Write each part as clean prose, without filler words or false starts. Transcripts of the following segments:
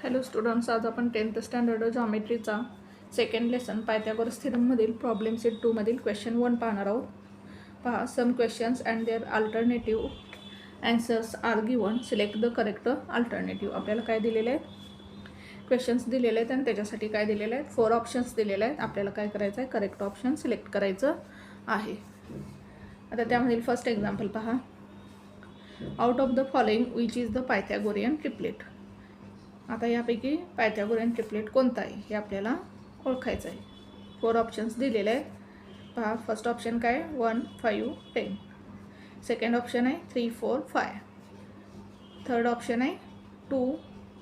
Hello students, आज आपण 10th standard जॉमेट्रीचा सेकंड लेसन पायथागोरस थिरममधील प्रॉब्लेम सेट 2 मधील क्वेश्चन 1 पाहणार आहोत. पहा, some questions and their alternative answers are given. Select the correct alternative. आपल्याला काय दिलेले आहेत, क्वेश्चन्स दिलेले आहेत आणि त्याच्यासाठी काय दिलेले आहेत, 4 ऑप्शन्स दिलेले आहेत. आपल्याला काय करायचं आहे, करेक्ट ऑप्शन सिलेक्ट करायचं आहे. आता त्यामधील फर्स्ट एक्झाम्पल पहा. Out of the following which is the Pythagorean triplet. आता यापैकी पायथागोरियन ट्रिपलेट कोणता आहे हे आपल्याला ओळखायचं आहे. 4 ऑप्शन्स दिलेले आहेत. पहा, फर्स्ट ऑप्शन काय, 1 5 10. सेकंड ऑप्शन आहे 3 4 5. थर्ड ऑप्शन आहे 2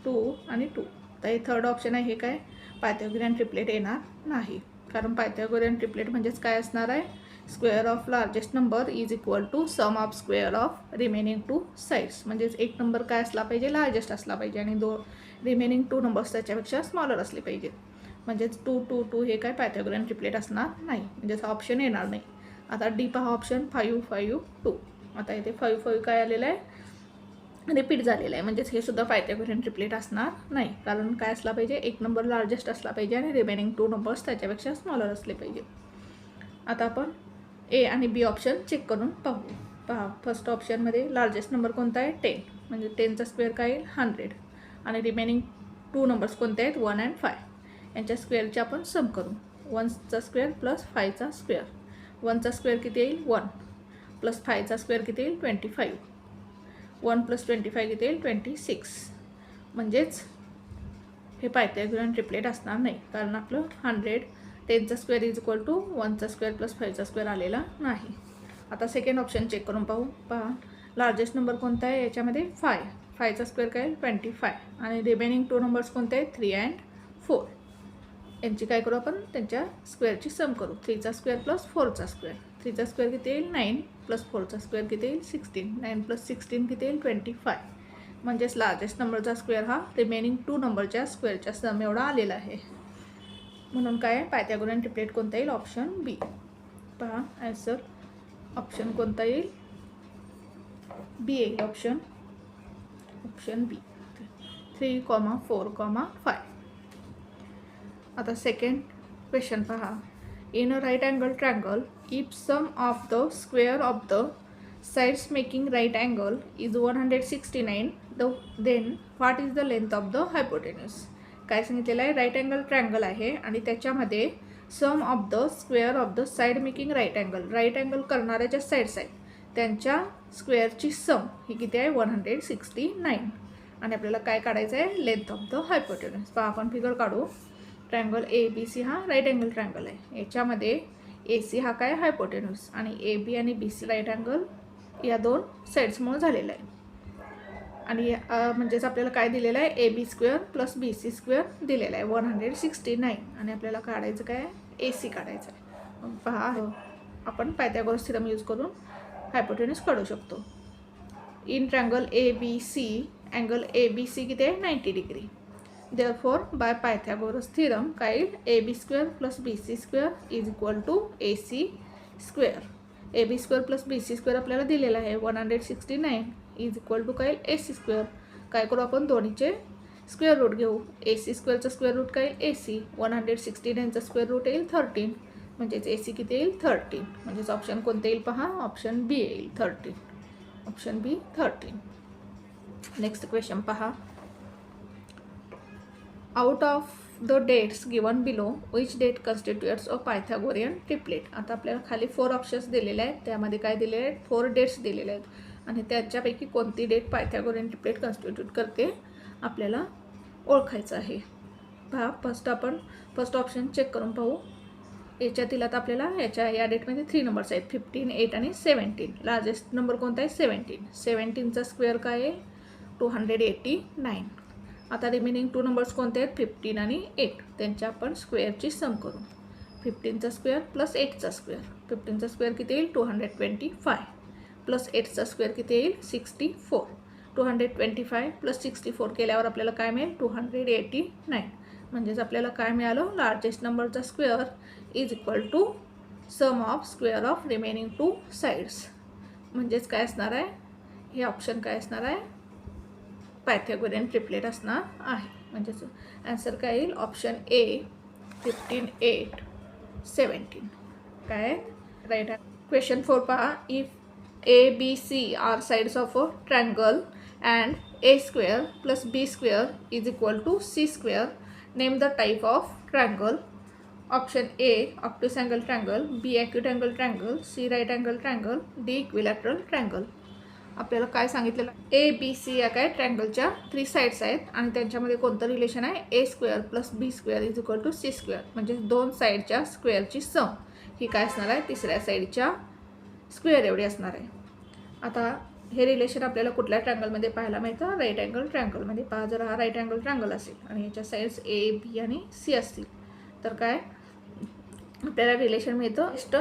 2 आणि 2. तर हे थर्ड ऑप्शन आहे, हे काय पायथागोरियन ट्रिपलेट येणार नाही. कारण पायथागोरियन ट्रिपलेट म्हणजेच काय असणार आहे, square of largest number is equal to sum of square of remaining 2 sides. म्हणजेच एक नंबर काय असला पाहिजे, लार्जेस्ट असला पाहिजे आणि रिमेनिंग 2 नंबर्स त्याच्यापेक्षा स्मॉलर असले पाहिजेत. म्हणजेच 2 2 2 हे काय पायथागोरियन ट्रिपलेट असणार नाही, म्हणजेच हा ऑप्शन येणार नाही. आता डी पहा, ऑप्शन 5 5 2. आता इथे 5 5 काय आलेलं आहे, रिपीट झालेलं आहे. म्हणजेच हे सुद्धा पायथागोरियन ट्रिपलेट असणार नाही. कारण काय असला पाहिजे, एक नंबर लार्जेस्ट असला पाहिजे आणि रिमेनिंग 2 नंबर्स त्याच्यापेक्षा स्मॉलर असले पाहिजे. आता आपण ए आणि बी ऑप्शन चेक करून पाहू. पहा, फर्स्ट ऑप्शनमध्ये लार्जेस्ट नंबर कोणता आहे, 10. म्हणजे 10चा स्क्वेअर काय येईल, 100. आणि रिमेनिंग 2 नंबर्स कोणते आहेत, 1 and 5. यांच्या स्क्वेअरचे आपण सम करू. 1चा स्क्वेअर प्लस 5चा स्क्वेअर. 1चा स्क्वेअर किती येईल, 1 प्लस 5चा स्क्वेअर किती येईल, 25. 1 प्लस 25 किती येईल, 26. म्हणजेच हे पायथागोरियन ट्रिपलेट असणार नाही. कारण आपलं 100 10चा स्क्वेअर इज इक्वल टू 1चा स्क्वेअर प्लस 5चा स्क्वेअर आलेला नाही. आता सेकंड ऑप्शन चेक करून पाहू. पहा, लार्जेस्ट नंबर कोणता आहे याच्यामध्ये, 5. 5चा स्क्वेअर काय आहे, 25. आणि रिमेनिंग 2 नंबर्स कोणते आहेत, 3 and 4. यांची काय करू आपण, त्यांच्या स्क्वेअरची सम करू. 3चा स्क्वेअर प्लस 4चा स्क्वेअर. 3चा स्क्वेअर किती येईल, 9 प्लस 4चा स्क्वेअर किती येईल, 16. 9 प्लस 16 किती येईल, 25. म्हणजेच लार्जेस्ट नंबरचा स्क्वेअर हा रिमेनिंग 2 नंबरच्या स्क्वेअरच्या सम एवढा आलेला आहे. म्हणून काय, पायथागोरियन ट्रिपलेट कोणता येईल, ऑप्शन बी. पहा, आन्सर ऑप्शन कोणता येईल, बी येईल. Option B, 3, 4, 5. आता सेकंड क्वेश्चन पहा. In a right angle triangle if sum of the square of the sides making right angle is 169, then what is the length of the hypotenuse. काय सांगितलेलं आहे, right angle triangle आहे आणि त्याच्यामध्ये sum of the square of the side making right angle. Right angle करणाऱ्या ज्या sides आहेत त्यांच्या स्क्वेअरची सम ही किती आहे, 169. आणि आपल्याला काय काढायचं आहे, लेंथ ऑफ द हायपोटेन्यूस. पहा, आपण फिगर काढू. ट्रँगल ए बी सी हा राईट अँगल ट्रँगल आहे. याच्यामध्ये ए सी हा काय, हायपोटेन्यूस, आणि ए बी आणि बी सी राईट अँगल या 2 साईड्समुळे झालेला आहे. आणि म्हणजेच आपल्याला काय दिलेलं आहे, a B square plus B C square दिलेला आहे 169. आणि आपल्याला काढायचं काय, ए सी काढायचं आहे. पहा, आपण पायथागोरस थिरम यूज करून हायपोटेन्यूस काढू शकतो. In triangle a b c angle a b C किती आहे, 90 degree. Therefore by Pythagoras theorem काय येईल, a B square plus B C square is equal to a C square. A B square plus B C square आपल्याला दिलेला आहे 169 is equal to काय, ए C square. काय करू आपण, दोन्हीचे स्क्वेअर रूट घेऊ. ए सी स्क्वेअरचा स्क्वेअर रूट काय येईल, ए सी. 169चा स्क्वेअर रूट येईल 13. म्हणजेच ए सी किती येईल, 13. म्हणजेच ऑप्शन कोणते येईल, पहा, ऑप्शन बी येईल, 13. Option B 13. नेक्स्ट क्वेश्चन पहा. Out of the dates given below which date constitutes a Pythagorean triplet. आता आपल्याला खाली 4 ऑप्शन्स दिलेले आहेत. त्यामध्ये काय दिलेले आहेत, 4 डेट्स दिलेले आहेत. आणि त्याच्यापैकी कोणती डेट पायथागोरियन ट्रिपलेट कन्स्टिट्यूट करते आपल्याला ओळखायचं आहे. पहा, फर्स्ट ऑप्शन चेक करून पाहू. याच्यातील आता आपल्याला या डेटमध्ये 3 नंबर्स आहेत, 15 8 आणि 17. लार्जेस्ट नंबर कोणता आहे, 17. 17चा स्क्वेअर काय आहे, 289. आता रिमेनिंग 2 नंबर्स कोणते आहेत, 15 आणि 8. त्यांच्या आपण स्क्वेअरची सम करू. 15चा स्क्वेअर प्लस 8चा स्क्वेअर. 15चा स्क्वेअर किती येईल, 225. प्लस 8चा स्क्वेअर किती येईल, 64. 225 प्लस 64 केल्यावर आपल्याला काय मिळेल, 289. म्हणजेच आपल्याला काय मिळालं, लार्जेस्ट नंबरचा square is equal to sum of square of remaining 2 sides. म्हणजेच काय असणार आहे, हे ऑप्शन काय असणार आहे, पायथागोरियन ट्रिपलेट असणार आहे. म्हणजेच आन्सर काय येईल ऑप्शन ए 15 8 17 काय राईट. क्वेश्चन 4 पहा. If a b c are sides of a triangle and a square plus B square is equal to C square, name the type of triangle. Option a obtuse angle triangle, b acute angle triangle, c right angle triangle, d equilateral triangle. आपल्याला काय सांगितलेलं, ए b C या काय ट्रायंगलच्या 3 sides आहेत आणि त्यांच्यामध्ये कोणतं relation आहे, A square plus B square is equal to C square. म्हणजे 2 साईडच्या स्क्वेअरची सम ही काय असणार आहे, तिसऱ्या साईडच्या स्क्वेअर एवढी असणार आहे. आता हे रिलेशन आपल्याला कुठल्या ट्रायंगलमध्ये पाहायला मिळतं, राईट अँगल ट्रायंगलमध्ये. पहा, जर हा राईट अँगल ट्रायंगल असेल आणि याच्या साईड्स ए बी आणि सी असतील तर काय आपल्याला रिलेशन मिळतं, फर्स्ट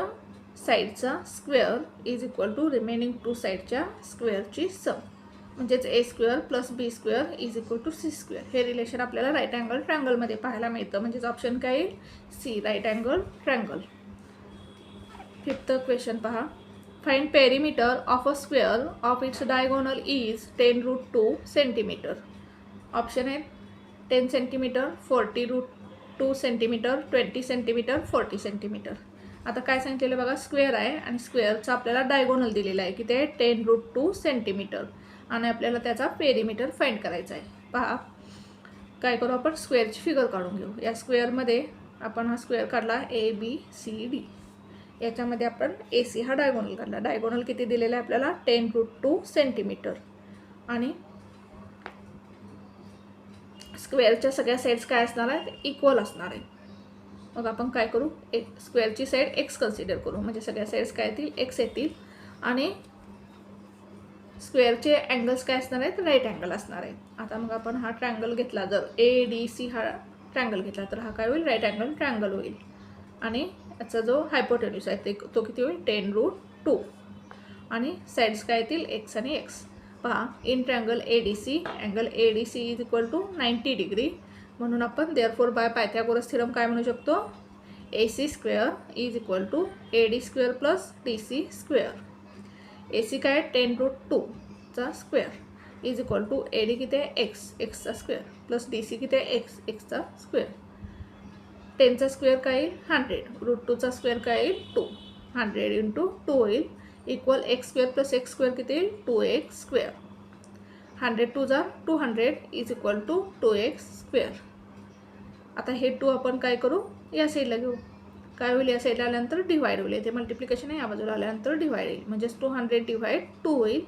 साईडचा square is equal to remaining 2 साईडच्या स्क्वेअरची सम. म्हणजेच A square plus B square is equal to C square. हे रिलेशन आपल्याला राईट अँगल ट्रायंगलमध्ये पाहायला मिळतं. म्हणजेच ऑप्शन काय येईल, C right angle triangle. 5th question पहा. Find perimeter of a square of its diagonal is 10√2 centimetre. Option आहे 10 सेंटीमीटर, 40√2 सेंटीमीटर, 20 सेंटीमीटर, 40 सेंटीमीटर. आता काय सांगितलेलं बघा, स्क्वेअर आहे आणि स्क्वेअरचा आपल्याला डायगोनल दिलेला आहे की ते 10√2 सेंटीमीटर आणि आपल्याला त्याचा पेरीमीटर फाइंड करायचा आहे. पहा, काय करू आपण, स्क्वेअरची फिगर काढून घेऊ. या स्क्वेअरमध्ये आपण हा स्क्वेअर काढला ए बी सी डी. याच्यामध्ये आपण ए सी हा डायगोनल काढला. डायगोनल किती दिलेला आहे आपल्याला, 10√2 सेंटीमीटर. आणि स्क्वेअरच्या सगळ्या साईड्स काय असणार आहेत, इक्वल असणार आहे. मग आपण काय करू, स्क्वेअरची साईड एक्स कन्सिडर करू. म्हणजे सगळ्या साईड्स काय येतील, एक्स येतील. आणि स्क्वेअरचे अँगल्स काय असणार आहेत, राईट अँगल असणार आहेत. आता मग आपण हा ट्रायंगल घेतला, जर ए डी सी हा ट्रायंगल घेतला तर हा काय होईल, राईट अँगल ट्रायंगल होईल. आणि याचा जो हायपोटेन्यूस आहे तो किती होईल, 10√2. आणि साईड्स काय येतील, एक्स आणि एक्स. पहा, in triangle A D C angle A D C is equal to 90 degree. म्हणून आपण देअरफॉर बाय पायथागोरस थिअरम काय म्हणू शकतो, A C square is equal to A D square plus D C square. A C काय 10√2चा square is equal to A D किती आहे, x एक्सचा स्क्वेअर प्लस डी सी किती आहे, एक्स एक्सचा स्क्वेअर. 10चा स्क्वेअर काय येईल, 100. √2चा स्क्वेअर काय येईल, 2. 100 इंटू 2 होईल equal x square plus x square किती येईल, 2x square. 100 × 200 is equal to 2x square. आता हे 2 आपण काय करू, या साईडला घेऊ. काय होईल, या साईडला आल्यानंतर डिवाइड होईल. ते मल्टिप्लिकेशन आहे, या बाजूला आल्यानंतर डिवाइड येईल. म्हणजेच 200 डिवाइड 2 होईल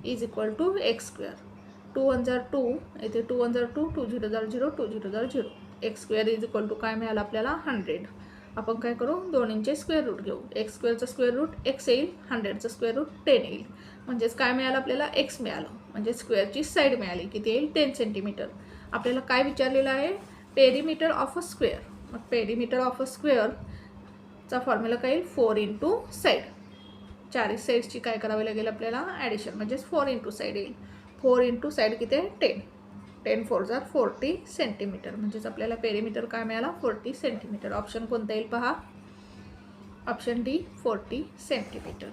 is equal to x square. 2 1 जार 2, इथे 2 1 जार 2, 2 0 जार 0, 2 0 जार 0. X square is equal to काय मिळालं आपल्याला, 100. आपण काय करू, दोन्हींचे स्क्वेअर रूट घेऊ. एक्स स्क्वेअरचं स्क्वेअर रूट एक्स येईल, 100चं स्क्वेअर रूट 10 येईल. म्हणजेच काय मिळालं आपल्याला, एक्स मिळालं. म्हणजे स्क्वेअरची साईड मिळाली किती येईल, 10 सेंटीमीटर. आपल्याला काय विचारलेलं आहे, पेरीमीटर ऑफ अ स्क्वेअर. मग पेरीमीटर ऑफ अ स्क्वेअरचा फॉर्म्युला काय येईल, 4 इंटू साईड. 4 साईड्सची काय करावी लागेल आपल्याला, ॲडिशन. म्हणजेच 4 इंटू साईड येईल. 4 इंटू साईड किती आहे, 10. 10 4 जार 40 सेंटीमीटर. म्हणजेच आपल्याला पेरीमीटर काय मिळाला, 40 सेंटीमीटर. ऑप्शन कोणता येईल पहा, ऑप्शन डी 40 सेंटीमीटर.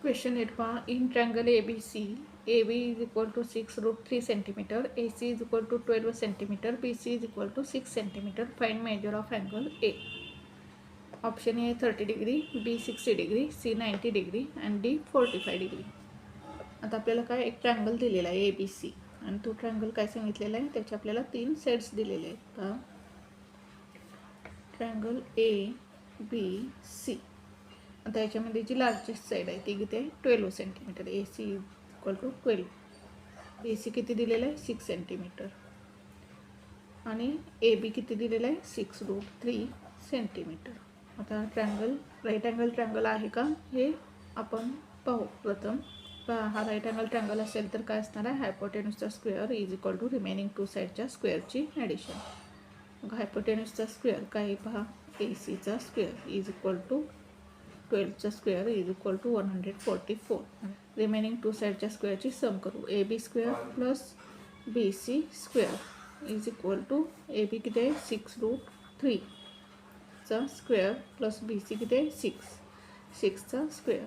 क्वेश्चन 8 पहा. In triangle a b c, a b is equal to 6√3 centimetre, a c is equal to 12 centimetre, b c is equal to 6 centimetre. Find measure of angle a. Option a 30 degree, b 60 degree, c 90 degree and d 45 degree. आता आपल्याला काय, एक triangle दिलेला आहे a b C आणि तो triangle काय सांगितलेला आहे, त्याचे आपल्याला 3 साईड्स दिलेले आहेत. पहा, ट्रायंगल ए बी सी. आता याच्यामध्ये जी लार्जेस्ट साईड आहे ती किती आहे, 12 centimetre. A c equal to 12. B C किती दिलेलं आहे, 6 सेंटीमीटर. आणि ए बी किती दिलेलं आहे, 6√3 सेंटीमीटर. आता ट्रायंगल राईट अँगल ट्रायंगल आहे का हे आपण पाहू. प्रथम हा राईट अँगल ट्रायंगल असेल तर काय असणार आहे, हायपोटेन्यूसचा square is equal to remaining 2 साईडच्या स्क्वेअरची ॲडिशन. मग हायपोटेन्यूसचा स्क्वेअर काय पहा, ए सीचा स्क्वेअर इज इक्वल टू 12चा square is equal to 144. Remaining 2 साईडच्या स्क्वेअरची सम करू. A B square plus B C square is equal to A B किती आहे, 6√3चा स्क्वेअर प्लस बी सी किती आहे, 6चा स्क्वेअर.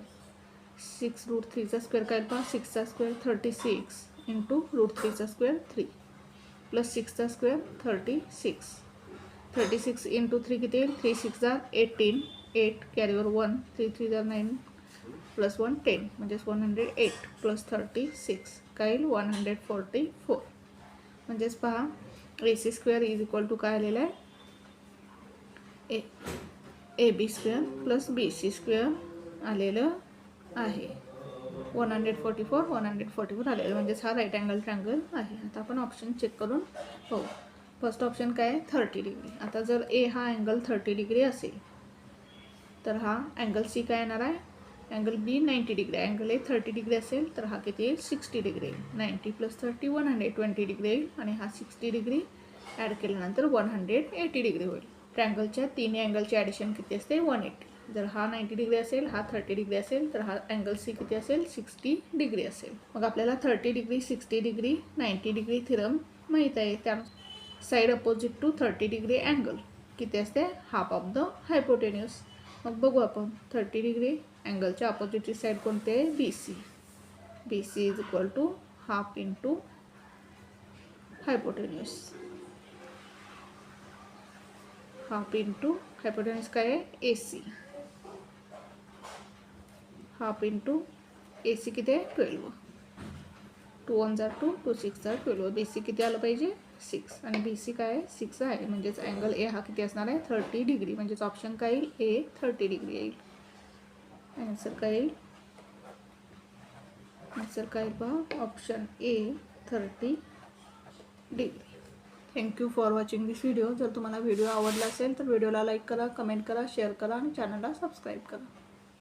6 रूट 3चा स्क्वेअर काय पहा 6चा स्क्वेअर 36 इंटू रूट 3चा स्क्वेअर 3 प्लस 6चा स्क्वेअर 36 इंटू 3 किती येईल 3 6 जार 18 8 कॅरीवर 1 3 3 जार 9 प्लस 1 10 म्हणजेच 108 प्लस 36 काय येईल 144 म्हणजेच पहा AC square is equal to काय आलेलं आहे AB square plus BC square आलेलं आहे 144 आलेलं म्हणजेच हा राईट अँगल ट्रायंगल आहे. आता आपण ऑप्शन चेक करून हो फर्स्ट ऑप्शन काय आहे 30 डिग्री. आता जर A हा अँगल 30 डिग्री असेल तर हा अँगल C काय येणार आहे angle B 90 degree angle A 30 degree असेल तर हा किती येईल 60 डिग्री येईल 90 प्लस 30 120 डिग्री येईल आणि हा 60 डिग्री ॲड केल्यानंतर 180 डिग्री होईल. ट्रायंगलच्या तिन्ही अँगलचे ॲडिशन किती असते 180. जर हा 90 डिग्री असेल हा 30 डिग्री असेल तर हा अँगल C किती असेल 60 डिग्री असेल. मग आपल्याला 30 डिग्री 60 डिग्री 90 डिग्री थिरम माहीत आहे. त्या side opposite to 30 degree angle किती असते हाफ ऑफ द हायपोटेन्यूस. मग बघू आपण 30 डिग्री अँगलच्या अपोजिटची साईड कोणते आहे BC is equal to half into hypotenuse. Half into hypotenuse काय आहे AC हाफ इंटू AC किती आहे 12 2 1 जार 2 2 6 जार 12 BC किती आलं पाहिजे 6 आणि BC काय आहे 6 आहे म्हणजेच अँगल A हा किती असणार आहे 30 डिग्री म्हणजेच ऑप्शन काय येईल A 30 डिग्री येईल. आन्सर काय येईल आन्सर काय पहा option A 30 degree. Thank you for watching this video. जर तुम्हाला व्हिडिओ आवडला असेल तर व्हिडिओला लाईक करा कमेंट करा शेअर करा आणि चॅनलला सबस्क्राईब करा.